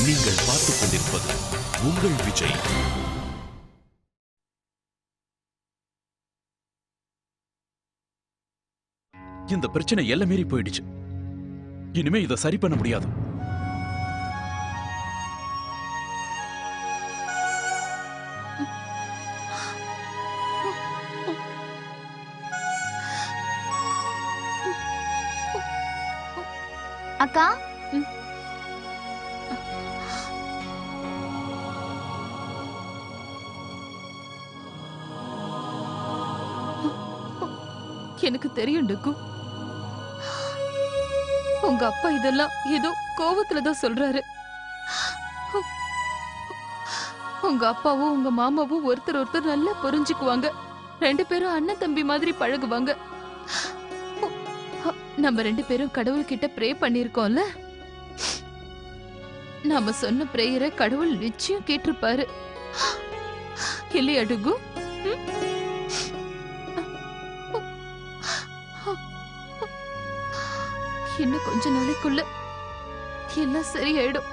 நீங்கள் பார்த்துக் கொண்டிருப்பது உங்கள் விஜய். இந்த பிரச்சனை எல்லாம் மீறி போயிடுச்சு. இனிமே இதை சரி பண்ண முடியாது. அக்கா, எனக்கு தெரியும் டுக்கு. உங்க அப்பா இதெல்லாம் ஏதோ கோவத்துலதான் சொல்றாரு. உங்க அப்பாவும் உங்க மாமாவும் ஒருத்தர் ஒருத்தர் நல்லா புரிஞ்சுக்குவாங்க. 2 பேரும் அண்ணன் தம்பி மாதிரி பழகுவாங்க. நம்ம 2 பேரும் கடவுள்கிட்ட ப்ரே பண்ணிருக்கோம்ல. நாம சொன்ன பிரேயரை கடவுள் நிச்சயம் கேட்டிருப்பாரு இல்லையா டுகு? இன்னும் கொஞ்ச நாளைக்குள்ள எல்லாம் சரியாயிடும்.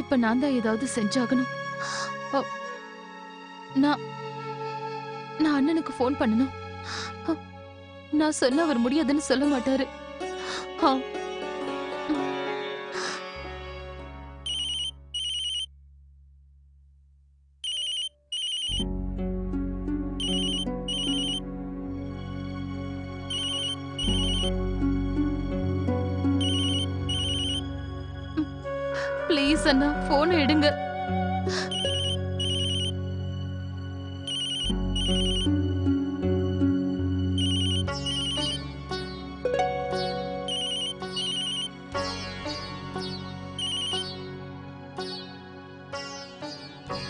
இப்ப நான் தான் ஏதாவது செஞ்சாகணும். நான் அண்ணனுக்கு போன் பண்ணணும். நான் சொன்ன அவர் முடியாதுன்னு சொல்ல மாட்டாரு. ப்ளீஸ் அண்ணா, போன் எடுங்க.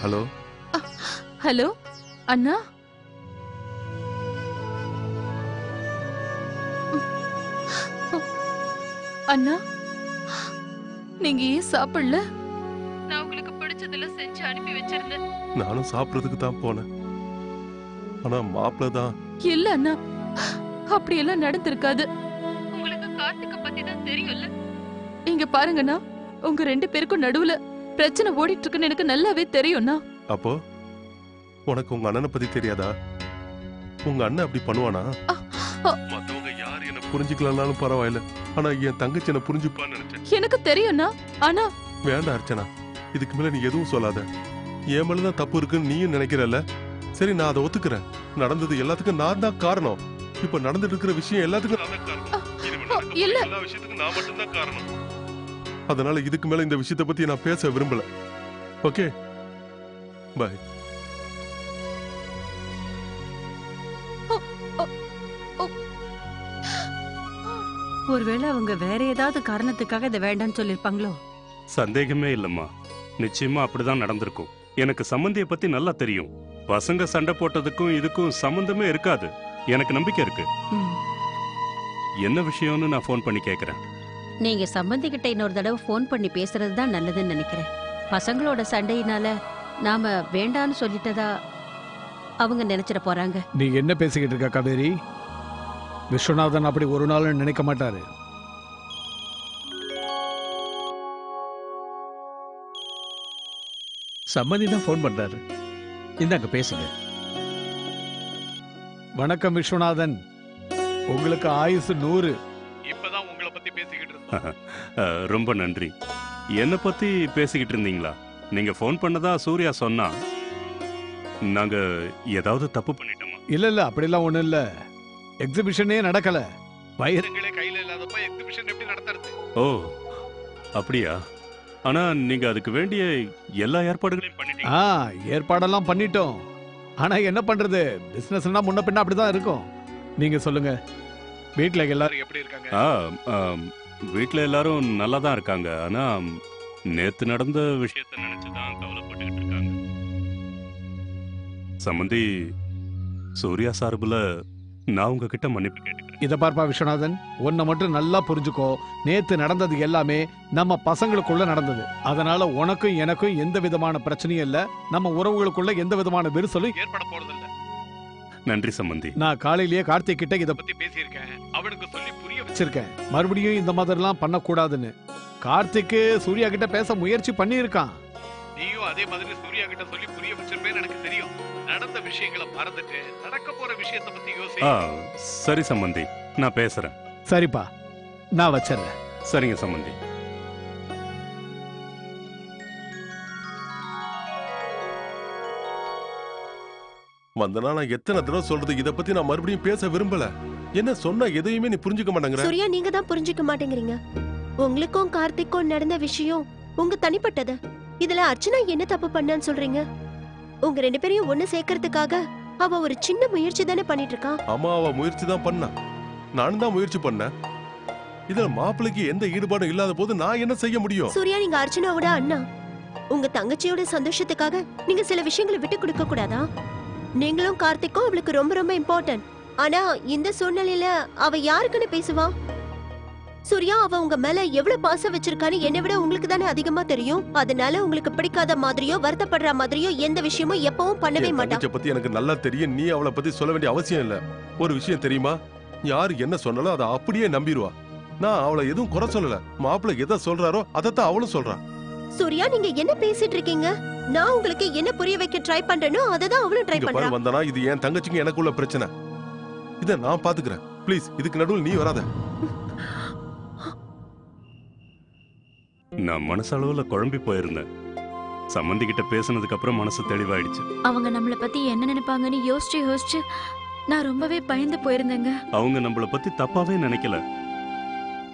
ஹலோ ஹலோ அண்ணா. அண்ணா, நீங்க ஏன் சாப்பிடல? நான் உங்களுக்கு பிடிச்சதெல்லாம் செஞ்சு அனுப்பி வச்சிருந்தேன். நானும் சாப்பிடுறதுக்கு தான் போனேன். ஆனா மாப்பிள்ள தான். இல்ல அண்ணா, அப்படியெல்லாம் நடந்திருக்காது. உங்களுக்கு கார்த்திகை பத்தி தான் தெரியும்ல. இங்க பாருங்கண்ணா, உங்க 2 பேருக்கும் நடுவுல பிரச்சனை ஓடிட்டு இருக்குன்னு எனக்கு நல்லாவே தெரியும்ண்ணா. அப்போ உனக்கு உங்க அண்ணனை பத்தி தெரியாதா? உங்க அண்ணன் அப்படி பண்ணுவானா? மத்தவங்க யாரு என்ன புரிஞ்சுக்கலனாலும் பரவாயில்ல, ஆனா என் தங்கச்சி என்ன புரிஞ்சுப்பான்னு நினைச்சேன். எனக்கு தெரியும்ண்ணா. ஆனா வேண்டாம் அர்ச்சனா, இதுக்கு மேல நீ எதுவும் சொல்லாத. என் மேலதான் தப்பு இருக்குன்னு நீயும் நினைக்கிறல்ல. சரி, நான் அதை ஒத்துக்கிறேன். நடந்தது எல்லாத்துக்கும் நான் தான் காரணம். இப்ப நடந்துட்டு இருக்கிற விஷயம் எல்லாத்துக்கும் நான் தான் காரணம். இல்ல, எல்லா விஷயத்துக்கும் நான் மட்டும் தான் காரணம். அதனால இதுக்கு மேல இந்த விஷயத்தை பத்தி நான் பேச விரும்பல. Okay, bye. ஒருவேளை அவங்க வேற ஏதாவது காரணத்துக்காக இதை வேண்டாம்னு சொல்லிருப்பாங்களோ? சந்தேகமே இல்லம்மா, நிச்சயமா அப்படிதான் நடந்திருக்கும். எனக்கு சம்பந்திய பத்தி நல்லா தெரியும். பசங்க சண்டை போட்டதுக்கும் இதுக்கும் சம்பந்தமே இருக்காது. எனக்கு நம்பிக்கை இருக்கு. என்ன விஷயம்னு நான் ஃபோன் பண்ணி கேக்குறேன். நீங்க சம்பந்தி கிட்ட இன்னொரு தடவை ஃபோன் பண்ணி பேசுறது தான் நல்லதுன்னு நினைக்கிறேன். பசங்களோட சண்டையினால நாம வேண்டான்னு சொல்லிட்டதா அவங்க நினைச்சிட போறாங்க. நீ என்ன பேசிக்கிட்டு இருக்க காவேரி? விஸ்வநாதன் அப்படி ஒரு நாள் நினைக்க மாட்டாரு. சம்மந்தி தான் ஃபோன் பண்றாரு. இந்தாங்க பேசுங்க. வணக்கம் விஸ்வநாதன், உங்களுக்கு ஆயுசு 100. இப்பதான் உங்களை பத்தி பேசிக்கிட்டு இருக்கோம். ரொம்ப நன்றி. என்ன பத்தி பேசிக்கிட்டு இருந்தீங்களா? நீங்க ஃபோன் பண்ணதா சூர்யா சொன்னா. நாங்க ஏதாவது தப்பு பண்ணிட்டோமா? இல்ல அப்படிலாம் ஒண்ணும் இல்ல. எக்ஸிபிஷனே நடக்கல. வைரங்களே கையில இல்லாதப்ப எக்ஸிபிஷன் எப்படி நடத்துறது? ஓ அப்படியா? ஆனா நீங்க அதுக்கு வேண்டிய எல்லா ஏற்பாடுகளையும் பண்ணிட்டீங்க. ஏற்பாடெல்லாம் பண்ணிட்டோம். ஆனா என்ன பண்றது, பிசினஸ்னா முன்ன பின்ன அப்படிதான் இருக்கும். நீங்க சொல்லுங்க, வீட்ல எல்லாரும் எப்படி இருக்காங்க? வீட்ல எல்லாரும் நல்லா தான் இருக்காங்க. ஆனா நேத்து நடந்த விஷயத்தை நினைச்சுதான் கவலைப்பட்டுக்கிட்டு இருக்காங்க. சம்பந்தி, சூர்யா சார்புல நான் உங்ககிட்ட மன்னிப்பு கேட்டுக்கிறேன். இத பார்ப்பா விஸ்வநாதன், ஒன்ன மட்டும் நல்லா புரிஞ்சுக்கோ. நேத்து நடந்தது எல்லாமே நம்ம பசங்களுக்குள்ள நடந்தது. அதனால உனக்கும் எனக்கும் எந்த விதமான பிரச்சனையும் இல்ல. நம்ம உறவுகளுக்குள்ள எந்த விதமான விரிசலும் ஏற்பட போறது இல்ல. நன்றி சம்பந்தி. நான் காலையிலேயே கார்த்திக் கிட்ட இத பத்தி பேசியிருக்கேன். அவனுக்கு சொல்லி புரிய வச்சிருக்கேன். மறுபடியும் இந்த மாதிரிலாம் பண்ணக்கூடாதுன்னு. கார்த்திக் சூர்யா கிட்ட பேச முயற்சி பண்ணியிருக்கான். நீயும் அதே மாதிரி சூர்யா கிட்ட சொல்லி புரிய வச்சிருப்பேன்னு எனக்கு தெரியும். நடந்த விஷயங்களை மறந்துட்டு நடக்க போற விஷயத்தை பத்தி யோசி. சரி சம்பந்தி, நான் பேசுறேன். சரிப்பா, நான் வச்சிடுறேன். சரிங்க சம்பந்தி. வந்தனா நான் எத்தனை தடவை சொல்றது இத பத்தி நான் மறுபடியும் பேச விரும்பல. என்ன சொன்னா எதையுமே நீ புரிஞ்சுக்க மாட்டேங்கிற. சூர்யா, நீங்க தான் புரிஞ்சுக்க மாட்டேங்கிறீங்க. உங்களுக்கும் கார்த்திக்கும் நடந்த விஷயம் உங்க தனிப்பட்டது. இதுல அர்ச்சனா என்ன தப்பு பண்ணான்னு சொல்றீங்க? உங்க 2 பேரையும் ஒண்ணு சேர்க்கறதுக்காக அவ ஒரு சின்ன முயற்சி தானே பண்ணிட்டு இருக்கா. அம்மா அவ முயற்சி தான் பண்ணா, நானும் தான் முயற்சி பண்ணேன். இதுல மாப்பிளைக்கு எந்த ஈடுபாடும் இல்லாத போது நான் என்ன செய்ய முடியும்? சூர்யா, நீங்க அர்ச்சனாவோட அண்ணா. உங்க தங்கச்சியோட சந்தோஷத்துக்காக நீங்க சில விஷயங்களை விட்டு கொடுக்க கூடாதா? நீங்களும் கார்த்திக்கும் அவளுக்கு ரொம்ப ரொம்ப இம்பார்ட்டன்ட். ஆனா இந்த சூழ்நிலையில அவ யாருக்குன்னு பேசுவா? சூர்யா, அவ உங்க மேல எவ்வளவு பாசம் வச்சிருக்கான்னு என்னை விட உங்களுக்கு தானே அதிகமா தெரியும். அதனால உங்களுக்கு பிடிக்காத மாதிரியோ வருத்தப்படுற மாதிரியோ எந்த விஷயமும் எப்பவும் பண்ணவே மாட்டா. தங்கச்சியை பத்தி எனக்கு நல்லா தெரியும். நீ அவளை பத்தி சொல்ல வேண்டிய அவசியம் இல்ல. ஒரு விஷயம் தெரியுமா, யாரு என்ன சொன்னாலும் அதை அப்படியே நம்பிடுவா. நான் அவளை எதுவும் குறை சொல்லல. மாப்பிள்ளை எதை சொல்றாரோ அதைத்தான் அவளும் சொல்றான். சூர்யா, நீங்க என்ன பேசிட்டு இருக்கீங்க? நான் உங்களுக்கு என்ன புரிய வைக்க ட்ரை பண்றேனோ அததான் அவளும் ட்ரை பண்றா. வந்தனா இது என் தங்கச்சிக்கு எனக்குள்ள பிரச்சனை. இத நான் பாத்துக்கிறேன். ப்ளீஸ், இதுக்கு நடுவில் நீ வராத. நான் மனசளவுல குழம்பி போயிருந்தேன். சம்பந்தி கிட்ட பேசினதுக்கு அப்புறம் மனசு தெளிவாயிடுச்சு. அவங்க நம்மள பத்தி என்ன நினைப்பாங்கன்னு யோசிச்சு யோசிச்சு நான் ரொம்பவே பயந்து போயிருந்தேங்க. அவங்க நம்மள பத்தி தப்பாவே நினைக்கல.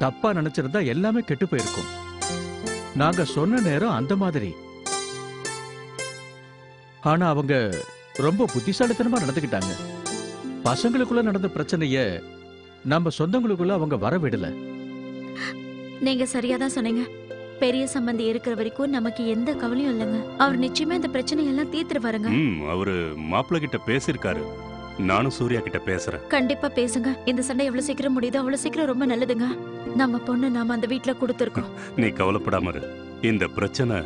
தப்பா நினைச்சிருந்தா எல்லாமே கெட்டு போயிருக்கும். நாங்க சொன்ன நேரம் அந்த மாதிரி. ஆனா அவங்க ரொம்ப புத்திசாலித்தனமா நடந்துக்கிட்டாங்க. பசங்களுக்குள்ள நடந்த பிரச்சனைய நம்ம சொந்தங்களுக்குள்ள அவங்க வர விடல. நீங்க சரியாதான் சொன்னீங்க. பெரிய சம்பந்தி இருக்கிற வரைக்கும் நமக்கு எந்த கவலையும் இல்லைங்க. அவர் நிச்சயமா இந்த பிரச்சனை எல்லாம் தீர்த்துருவாருங்க. அவரு மாப்பிள்ளை கிட்ட பேசிருக்காரு. நானும் சூர்யா கிட்ட பேசுறேன். கண்டிப்பா பேசுங்க. இந்த சண்டை எவ்வளவு சீக்கிரம் முடியுதோ அவ்வளவு சீக்கிரம் ரொம்ப நல்லதுங்க. நம்ம பொண்ணு நாம அந்த வீட்டுல கொடுத்துருக்கோம். நீ கவலைப்படாம இரு. இந்த பிரச்சனை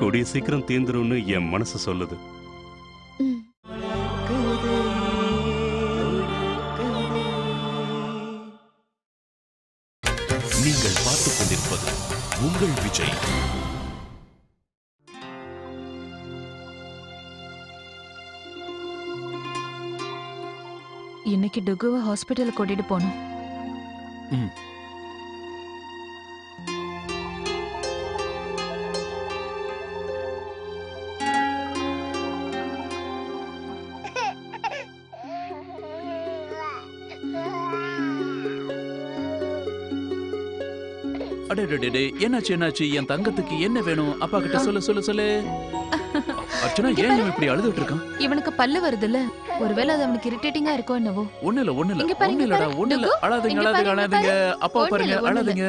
கூடிய சீக்கிரம் தீந்துரும்னு என் மனசு சொல்லுது. நீங்கள் பார்த்துக் கொண்டிருப்பது உங்கள் விஜய். இன்னைக்கு டுகுவை ஹாஸ்பிட்டல் கூட்டிட்டு போனோம். அடே, என்னாச்சு? என் தங்கத்துக்கு என்ன வேணும்? அப்பா கிட்ட சொல்லு. அர்ச்சனா, ஏன் இவன் இப்படி அழுதுட்டு இருக்கான்? இவனுக்கு பல்லு வருதுல்ல, ஒருவேளை அது அவனுக்கு இரிட்டேட்டிங்கா இருக்கோ என்னவோ. ஒண்ணு இல்ல. இங்க பாரு, இங்க பாரு. ஒண்ணு இல்ல. டுகு, அழாதீங்க. இங்க பாரு, இங்க பாரு. அப்பா பாருங்க, ஒண்ணும் இல்ல. அழாதீங்க.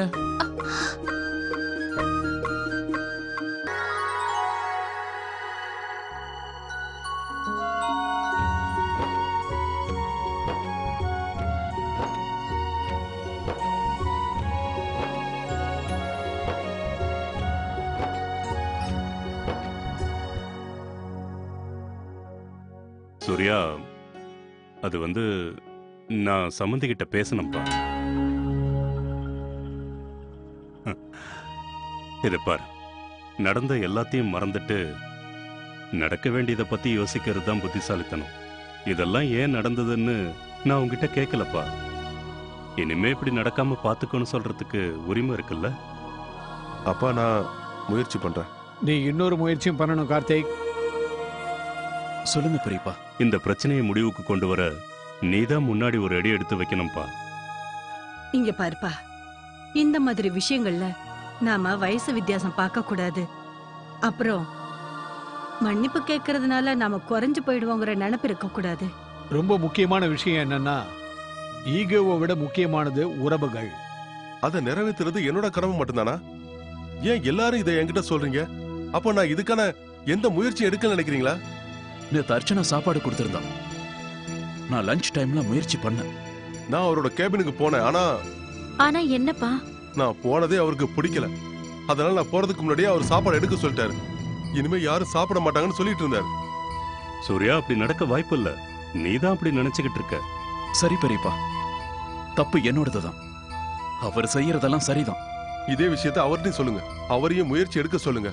சூர்யா, அது நான் சம்பந்தி கிட்ட பேசணும்பா. இதை பாரு, நடந்த எல்லாத்தையும் மறந்துட்டு நடக்க வேண்டியதை பத்தி யோசிக்கிறது தான் புத்திசாலித்தனம். இதெல்லாம் ஏன் நடந்ததுன்னு நான் உங்ககிட்ட கேட்கலப்பா. இனிமே இப்படி நடக்காம பாத்துக்கணும் சொல்றதுக்கு உரிமை இருக்குல்ல? அப்பா, நான் முயற்சி பண்றேன். நீ இன்னொரு முயற்சியும் பண்ணணும் கார்த்திக். சொல்லுங்க பெரியப்பா. இந்த பிரச்சனையை முடிவுக்கு கொண்டு வர நீதான் முன்னாடி ஒரு அடி எடுத்து வைக்கணும்பா. இங்க பாருப்பா, இந்த மாதிரி விஷயங்கள்ல நாம வயசு வித்தியாசம் பார்க்க கூடாது. அப்புறம் மன்னிப்பு கேட்கறதுனால நாம குறைஞ்சு போயிடுவோங்கிற நினைப்பு இருக்க கூடாது. ரொம்ப முக்கியமான விஷயம் என்னன்னா, ஈகோவை விட முக்கியமானது உறவுகள். அதை நிறைவேற்றுறது என்னோட கடமை மட்டும்தானா? ஏன் எல்லாரும் இதை என்கிட்ட சொல்றீங்க? அப்ப நான் இதுக்கான எந்த முயற்சி எடுக்க நினைக்கிறீங்களா? நேத்து அர்ச்சனா சாப்பாடு கொடுத்திருந்தான். நான் லஞ்ச் டைம்ல முயற்சி பண்ணேன். நான் அவரோட கேபினுக்கு போனேன். ஆனா என்னப்பா? நான் போனதே அவருக்கு பிடிக்கல. அதனால நான் போறதுக்கு முன்னாடியே அவர் சாப்பாடு எடுக்க சொல்லிட்டாரு. இனிமே யாரும் சாப்பிட மாட்டாங்கன்னு சொல்லிட்டு இருந்தாரு. சூர்யா, அப்படி நடக்க வாய்ப்பு இல்ல. நீதான் அப்படி நினைச்சுக்கிட்டு இருக்க. சரி பெரியப்பா, தப்பு என்னோடதுதான். அவர் செய்யறதெல்லாம் சரிதான். இதே விஷயத்த அவர்கிட்ட சொல்லுங்க. அவரையும் முயற்சி எடுக்க சொல்லுங்க.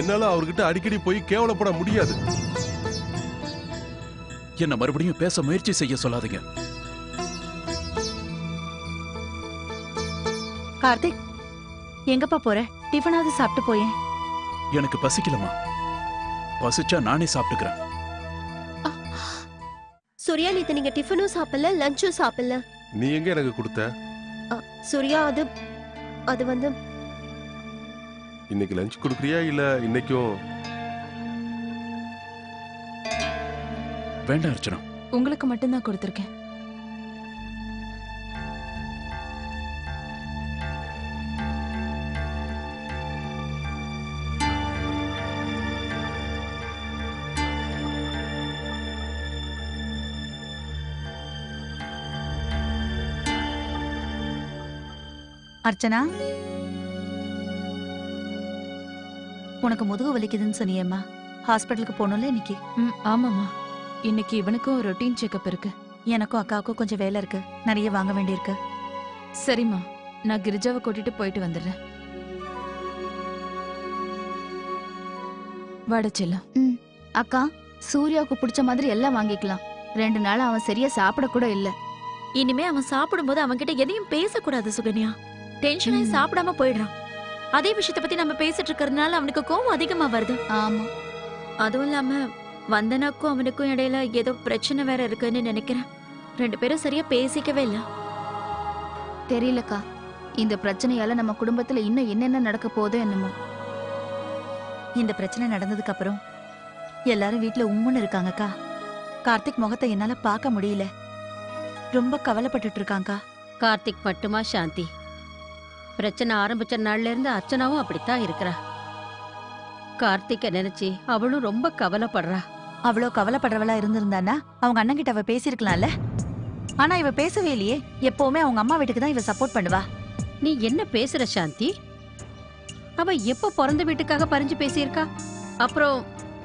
என்னால அவர்கிட்ட அடிக்கடி போய் கேவலப்பட முடியாது. என்ன மறுபடியும் பேச முயற்சி செய்ய சொல்லாதீங்க. கார்த்திக், எங்கப்பா போற? டிஃபனாவது சாப்பிட்டு போயேன். எனக்கு பசிக்கலமா. பசிச்சா நானே சாப்பிட்டுக்கிறேன். சூர்யா, நேத்து நீங்க டிஃபனும் சாப்பிடல, லஞ்சும் சாப்பிடல. நீ எங்க எனக்கு கொடுத்த? சூர்யா, அது வந்து இன்னைக்கு லஞ்ச் கொடுக்குறியா இல்ல இன்னைக்கும்? வேண்டாம் அர்ச்சனா. உங்களுக்கு மட்டும்தான் கொடுத்துருக்கேன். அர்ச்சனா, உனக்கு முதுகு வலிக்குதுன்னு சொன்னியேம்மா, ஹாஸ்பிட்டலுக்கு போகணும்ல இன்னைக்கு? ஆமாம்மா, இன்னைக்கு இவனுக்கும் ரொட்டீன் செக்கப் இருக்கு. எனக்கும் அக்காவுக்கும் கொஞ்சம் வேலை இருக்கு, நிறைய வாங்க வேண்டியிருக்கு. சரிம்மா, நான் கிரிஜாவை கூட்டிட்டு போயிட்டு வந்துடுறேன். வாட செல்லம். அக்கா, சூர்யாவுக்கு பிடிச்ச மாதிரி எல்லாம் வாங்கிக்கலாம். 2 நாள் அவன் சரியா சாப்பிட கூட இல்ல. இனிமே அவன் சாப்பிடும்போது அவன்கிட்ட எதையும் பேசக்கூடாது சுகன்யா. டென்ஷன் ஆகி சாப்பிடாம போயிடுறான். அதே விஷயத்தை பத்தி நம்ம பேசிட்டு இருக்கறதுனால அவனுக்கு கோவம் அதிகமா வருது. ஆமா, அதுவும் இல்லாம வந்தனாக்கும் அவனுக்கும் இடையில ஏதோ பிரச்சனை வேற இருக்குன்னு நினைக்கிறேன். 2 பேரும் சரியா பேசிக்கவே இல்ல. தெரியலக்கா, இந்த பிரச்சனையால நம்ம குடும்பத்துல இன்னும் என்னென்ன நடக்க போதோ என்னமோ. இந்த பிரச்சனை நடந்ததுக்கு அப்புறம் எல்லாரும் வீட்ல உம்முன்னு இருக்காங்கக்கா. கார்த்திக் முகத்தை என்னால பார்க்க முடியல. ரொம்ப கவலைப்பட்டுட்டு இருக்காங்கக்கா. கார்த்திக் மட்டுமா சாந்தி? பிரச்சனை ஆரம்பிச்ச நாள்ல இருந்து அர்ச்சனாவும் அப்படித்தான் இருக்கிறா. கார்த்திக்க நினைச்சு அவளும் ரொம்ப கவலைப்படுறா. அவ்வளோ கவலைப்படுறவளா இருந்திருந்தானா அவங்க அண்ணன் கிட்ட அவ பேசியிருக்கலாம்ல. ஆனா இவ பேசவே இல்லையே. எப்பவுமே அவங்க அம்மா வீட்டுக்கு தான் இவ சப்போர்ட் பண்ணுவா. நீ என்ன பேசுற சாந்தி? அவ எப்ப பிறந்த வீட்டுக்காக பறிஞ்சு பேசியிருக்கா? அப்புறம்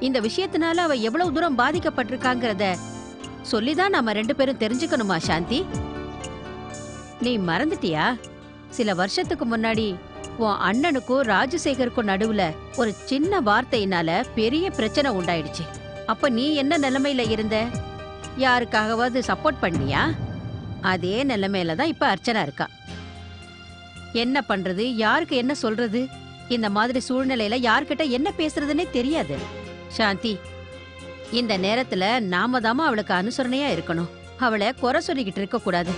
இந்த விஷயத்தினால அவ எவ்வளவு தூரம் பாதிக்கப்பட்டிருக்காங்கிறத சொல்லிதான் நாம 2 பேரும் தெரிஞ்சுக்கணுமா சாந்தி? நீ மறந்துட்டியா? சில வருஷத்துக்கு முன்னாடி உன் அண்ணனுக்கும் ராஜசேகருக்கும் நடுவுல ஒரு சின்ன வார்த்தையினால பெரிய பிரச்சனை உண்டாயிடுச்சு. அப்ப நீ என்ன நிலைமையில இருந்த? யாருக்காகவாவது சப்போர்ட் பண்ணியா? அதே நிலைமையில தான் இப்ப அர்ச்சனா இருக்கா. என்ன பண்றது, யாருக்கு என்ன சொல்றது? இந்த மாதிரி சூழ்நிலையில யார்கிட்ட என்ன பேசுறதுன்னே தெரியாது. சாந்தி, இந்த நேரத்துல நாம தாமா அவளுக்கு அனுசரணையா இருக்கணும். அவளை குறை சொல்லிக்கிட்டு இருக்க கூடாது.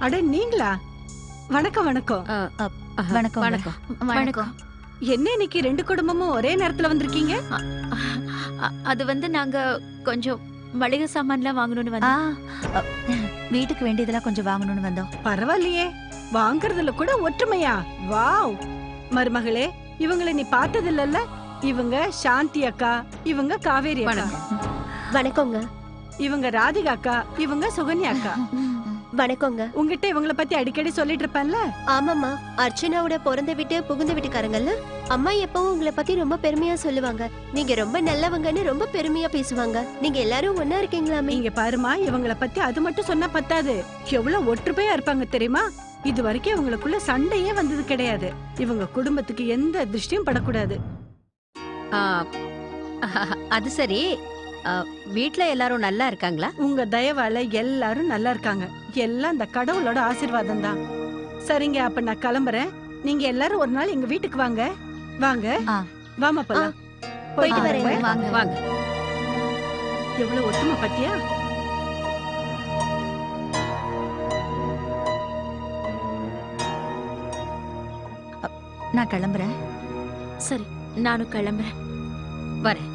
அட நீங்களா? வணக்கம். வணக்கம். வணக்கம். வணக்கம். வணக்கம். என்ன இன்னைக்கு 2 குடும்பமும் ஒரே நேரத்துல வந்திருக்கீங்க? அது வந்து நாங்க கொஞ்சம் மளிகை சாமான்லாம் வாங்கணும்னு வந்தோம். வீட்டுக்கு வேண்டியதெல்லாம் கொஞ்சம் வாங்கணும்னு வந்தோம். பரவாயில்லையே, வாங்குறதுல கூட ஒற்றுமையா? வாவ். மருமகளே, இவங்களை நீ பார்த்தது இல்லல்ல? இவங்க சாந்தி அக்கா, இவங்க காவேரி அக்கா. வணக்கங்க. இவங்க ராதிகா அக்கா, இவங்க சுகன்யா அக்கா. வணக்கங்க. உங்ககிட்ட இவங்கள பத்தி அடிக்கடி சொல்லிட்டு இருப்பேன்ல? ஆமாமா, அர்ச்சனாவோட பிறந்த வீட்டு புகுந்த வீட்டுக்காரங்கல்ல. அம்மா எப்பவும் உங்களை பத்தி ரொம்ப பெருமையா சொல்லுவாங்க. நீங்க ரொம்ப நல்லவங்கன்னு ரொம்ப பெருமையா பேசுவாங்க. நீங்க எல்லாரும் ஒன்னா இருக்கீங்களாமே. நீங்க பாருமா, இவங்கள பத்தி அது மட்டும் சொன்னா பத்தாது, எவ்வளவு ஒற்றுமையா இருப்பாங்க தெரியுமா? இது வரைக்கும் இவங்களுக்குள்ள சண்டையே வந்தது கிடையாது. இவங்க குடும்பத்துக்கு எந்த திருஷ்டியும் படக்கூடாது. அது சரி, வீட்ல எல்லாரும் நல்லா இருக்காங்களா? உங்க தயவால எல்லாரும் நல்லா இருக்காங்க. எல்லாம் இந்த கடவுளோட ஆசீர்வாதம் தான். சரிங்க, அப்ப நான் கிளம்புறேன். நீங்க எல்லாரும் ஒரு நாள் எங்க வீட்டுக்கு வாங்க. வாங்க. வாமா போலாம். போயிட்டு வரேன். வாங்க வாங்க. எவ்வளவு ஒற்றுமை பத்தியா? நான் கிளம்புறேன். சரி, நானும் கிளம்புறேன். வரேன்.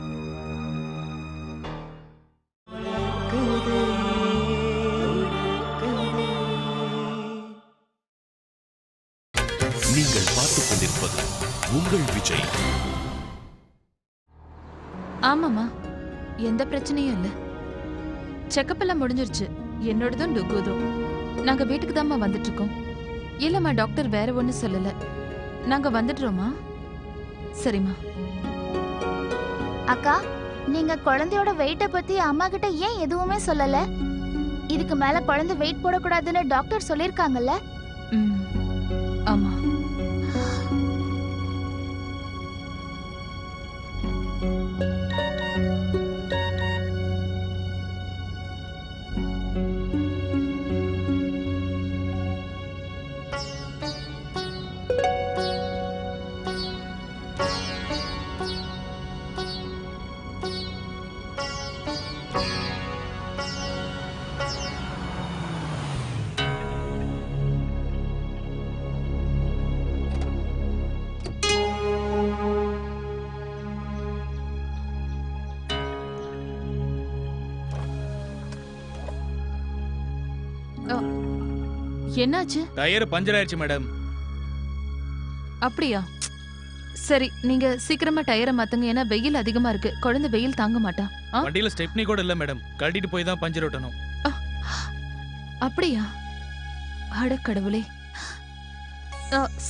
நீங்கள் பார்த்துக் கொண்டிருப்பது உங்கள் விஜய். ஆமாமா, எந்த பிரச்சனையும் இல்ல. செக்கப் எல்லாம் முடிஞ்சிருச்சு. என்னோடதும் டுகுதும். நாங்க வீட்டுக்கு தாம்மா வந்துட்டு இருக்கோம். இல்லம்மா, டாக்டர் வேற ஒண்ணு சொல்லல. நாங்க வந்துடுறோமா? சரிம்மா. அக்கா, நீங்க குழந்தையோட வெயிட்ட பத்தி அம்மா கிட்ட ஏன் எதுவுமே சொல்லல? இதுக்கு மேல குழந்தை வெயிட் போடக்கூடாதுன்னு டாக்டர் சொல்லிருக்காங்கல்ல? ஆமா. என்னாச்சு? டயர் பஞ்சர் ஆயிடுச்சு மேடம். அப்படியா? சரி, நீங்க சீக்கிரமா டயரை மாத்துங்க. ஏன்னா வெயில் அதிகமா இருக்கு. குழந்தை வெயில் தாங்க மாட்டா. வண்டியில ஸ்டெப்னி கூட இல்ல மேடம். கழட்டிட்டு போய் தான் பஞ்சர் ஓட்டணும். அப்படியா? அட கடவுளே.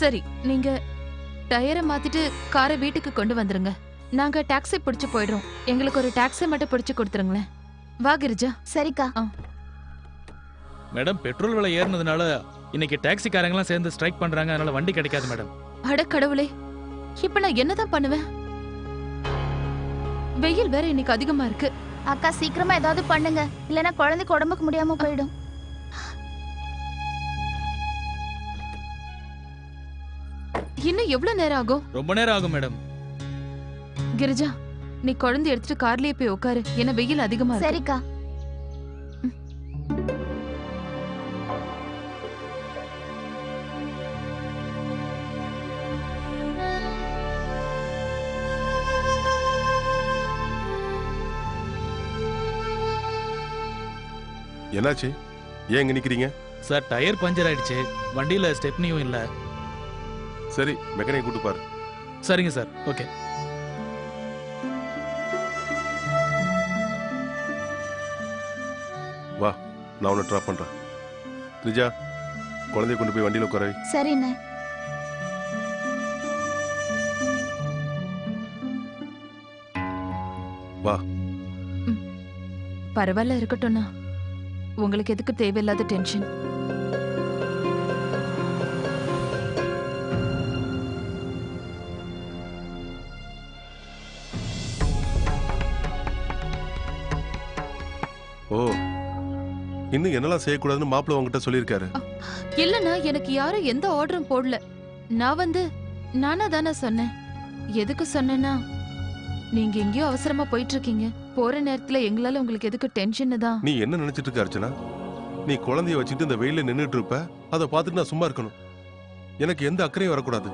சரி, நீங்க டயரை மாத்திட்டு காரை வீட்டுக்கு கொண்டு வந்துருங்க. நாங்க டாக்ஸி பிடிச்சு போயிடுறோம். எங்களுக்கு ஒரு டாக்ஸி மட்டும் பிடிச்சு கொடுத்துருங்களேன். வா கிரிஜா. சரிக்கா. மேடம், பெட்ரோல் விலை ஏறினதுனால இன்னைக்கு டாக்ஸிக்காரங்களாம் சேர்ந்து ஸ்ட்ரைக் பண்றாங்க. அதனால வண்டி கிடைக்காது மேடம். அட கடவுளே, இப்ப நான் என்னதான் பண்ணுவேன்? வெயில் வேற இன்னைக்கு அதிகமா இருக்கு. அக்கா, சீக்கிரமா ஏதாவது பண்ணுங்க, இல்லனா குழந்தைக்கு உடம்புக்கு முடியாம போயிடும். இன்னும் எவ்வளவு நேரம் ஆகும்? ரொம்ப நேரம் ஆகும் மேடம். கிரிஜா, நீ குழந்தை எடுத்துட்டு கார்லயே போய் உட்காரு. ஏன்னா வெயில் அதிகமா இருக்கு. சரிக்கா. என்னாச்சு? ஏன் இங்க நிக்கிறீங்க? சார், டயர் பஞ்சர் ஆயிடுச்சு. வண்டியில ஸ்டெப்னியும் இல்ல. சரி, மெக்கானிக் கூட்டு பாரு. சரிங்க சார். ஓகே. வா, நான் உன்னை ட்ராப் பண்றேன். ரிஜா, குழந்தைய கொண்டு போய் வண்டியில உட்கார வை. சரிண்ணே. வா. பரவாயில்ல, இருக்கட்டும்னா. உங்களுக்கு எதுக்கு தேவையில்லாத டென்ஷன்? ஓ, இன்னும் என்னெல்லாம் செய்யக்கூடாதுன்னு மாப்பிள்ள உங்ககிட்ட சொல்லியிருக்காரு. இல்லனா, எனக்கு யாரும் எந்த ஆர்டரும் போடல. நான் நானா தானே சொன்னேன். எதுக்கு சொன்னேன்னா, நீங்க எங்கேயோ அவசரமா போயிட்டு இருக்கீங்க. போற நேரத்துல எங்களால உங்களுக்கு எதுக்கு டென்ஷன் தான். நீ என்ன நினைச்சிட்டு இருக்க அர்ச்சனா? நீ குழந்தைய வச்சுட்டு இந்த வெயில நின்னுட்டு இருப்ப. அதை பார்த்துட்டு நான் சும்மா இருக்கணும். எனக்கு எந்த அக்கறையும் வரக்கூடாது.